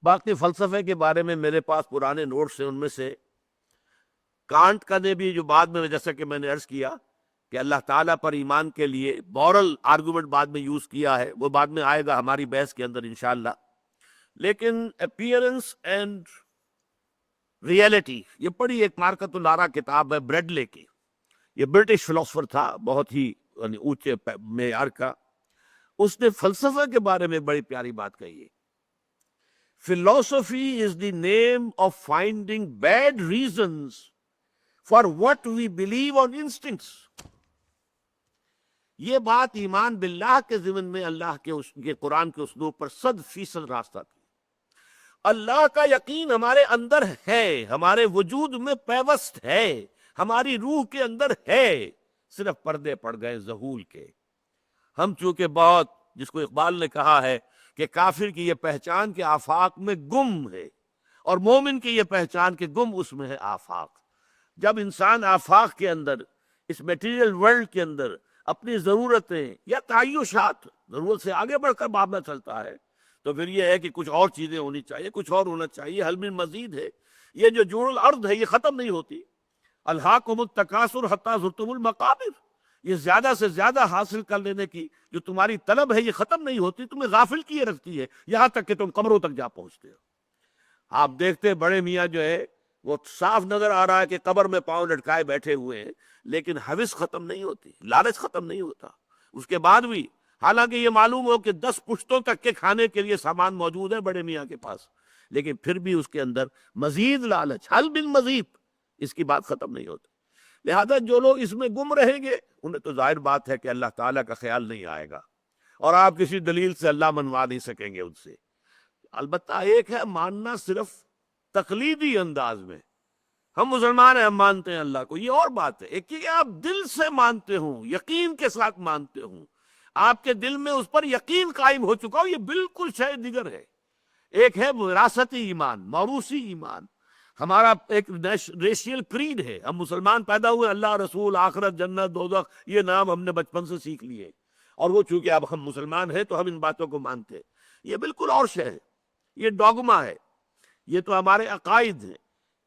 باقی فلسفے کے بارے میں میرے پاس پرانے نوٹس ہیں، ان میں سے کانٹ کا نے بھی جو بعد میں جیسا کہ میں نے عرض کیا کہ اللہ تعالیٰ پر ایمان کے لیے مورل آرگومنٹ بعد میں یوز کیا ہے، وہ بعد میں آئے گا ہماری بحث کے اندر انشاءاللہ. لیکن اپیئرنس اینڈ ریئلٹی، یہ بڑی ایک مارکت الارا کتاب ہے بریڈلے کی. یہ برٹش فلاسفر تھا، بہت ہی یعنی اونچے معیار کا. اس نے فلسفہ کے بارے میں بڑی پیاری بات کہی ہے. Philosophy is the name of finding bad reasons for what we believe on instincts. یہ بات ایمان باللہ کے ضمن میں اللہ کے قرآن کے اسلوب پر 100% راستہ تھی. اللہ کا یقین ہمارے اندر ہے، ہمارے وجود میں پیوست ہے، ہماری روح کے اندر ہے، صرف پردے پڑ گئے ظہول کے. ہم چونکہ بہت، جس کو اقبال نے کہا ہے کہ کافر کی یہ پہچان کے آفاق میں گم ہے، اور مومن کی یہ پہچان کے گم اس میں ہے آفاق. جب انسان آفاق کے اندر، اس میٹیریل ورلڈ کے اندر اپنی ضرورتیں یا تعیشات، ضرورت سے آگے بڑھ کر معاملہ چلتا ہے، تو پھر یہ ہے کہ کچھ اور چیزیں ہونی چاہیے، کچھ اور ہونا چاہیے. حل من مزید ہے. یہ جو جوڑ الارض ہے یہ ختم نہیں ہوتی. الہاکم التکاثر حتی زرتم المقابر. یہ زیادہ سے زیادہ حاصل کر لینے کی جو تمہاری طلب ہے یہ ختم نہیں ہوتی، تمہیں غافل کیے رکھتی ہے یہاں تک کہ تم قبروں تک جا پہنچتے ہو. آپ دیکھتے بڑے میاں جو ہے وہ صاف نظر آ رہا ہے کہ قبر میں پاؤں لٹکائے بیٹھے ہوئے ہیں، لیکن حوث ختم نہیں ہوتی، لالچ ختم نہیں ہوتا. اس کے بعد بھی حالانکہ یہ معلوم ہو کہ 10 پشتوں تک کے کھانے کے لیے سامان موجود ہے بڑے میاں کے پاس، لیکن پھر بھی اس کے اندر مزید لالچ، حل بن مزید، اس کی بات ختم نہیں ہوتی. لہذا جو لوگ اس میں گم رہیں گے انہیں تو ظاہر بات ہے کہ اللہ تعالیٰ کا خیال نہیں آئے گا، اور آپ کسی دلیل سے اللہ منوا نہیں سکیں گے ان سے. البتہ ایک ہے ماننا صرف تقلیدی انداز میں، ہم مسلمان ہیں، ہم مانتے ہیں اللہ کو، یہ اور بات ہے. ایک کہ آپ دل سے مانتے ہوں، یقین کے ساتھ مانتے ہوں، آپ کے دل میں اس پر یقین قائم ہو چکا ہو، یہ بالکل شے دیگر ہے. ایک ہے وراثتی ایمان، موروثی ایمان. ہمارا ایک ریشیل کریڈ ہے، ہم مسلمان پیدا ہوئے، اللہ، رسول، آخرت، جنت، دوزخ، یہ نام ہم نے بچپن سے سیکھ لیے، اور وہ چونکہ اب ہم مسلمان ہیں تو ہم ان باتوں کو مانتے ہیں. یہ بالکل اور شے ہے، یہ ڈوگما ہے، یہ تو ہمارے عقائد ہیں.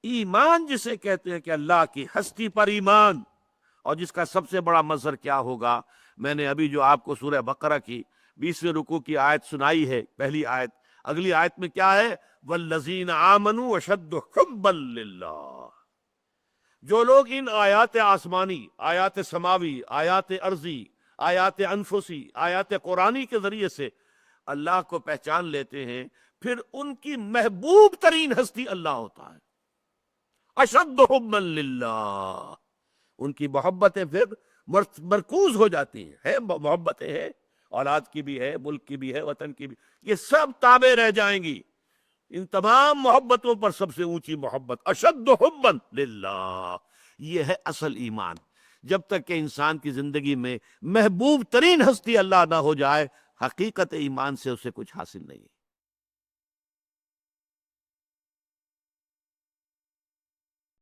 ایمان جسے کہتے ہیں کہ اللہ کی ہستی پر ایمان، اور جس کا سب سے بڑا مظہر کیا ہوگا، میں نے ابھی جو آپ کو سورہ بقرہ کی 20ویں رکوع کی آیت سنائی ہے، پہلی آیت، اگلی آیت میں کیا ہے؟ والذین آمنوا اشد حبا للہ. جو لوگ ان آیات آسمانی، آیات سماوی، آیات ارضی، آیات انفسی، آیات قرآنی کے ذریعے سے اللہ کو پہچان لیتے ہیں، پھر ان کی محبوب ترین ہستی اللہ ہوتا ہے. اشد حبا للہ. ان کی محبتیں پھر مرکوز ہو جاتی ہیں، محبتیں ہیں، اولاد کی بھی ہے، ملک کی بھی ہے، وطن کی بھی، یہ سب تابع رہ جائیں گی. ان تمام محبتوں پر سب سے اونچی محبت اشد حبا للہ. یہ ہے اصل ایمان. جب تک کہ انسان کی زندگی میں محبوب ترین ہستی اللہ نہ ہو جائے، حقیقت ایمان سے اسے کچھ حاصل نہیں ہے.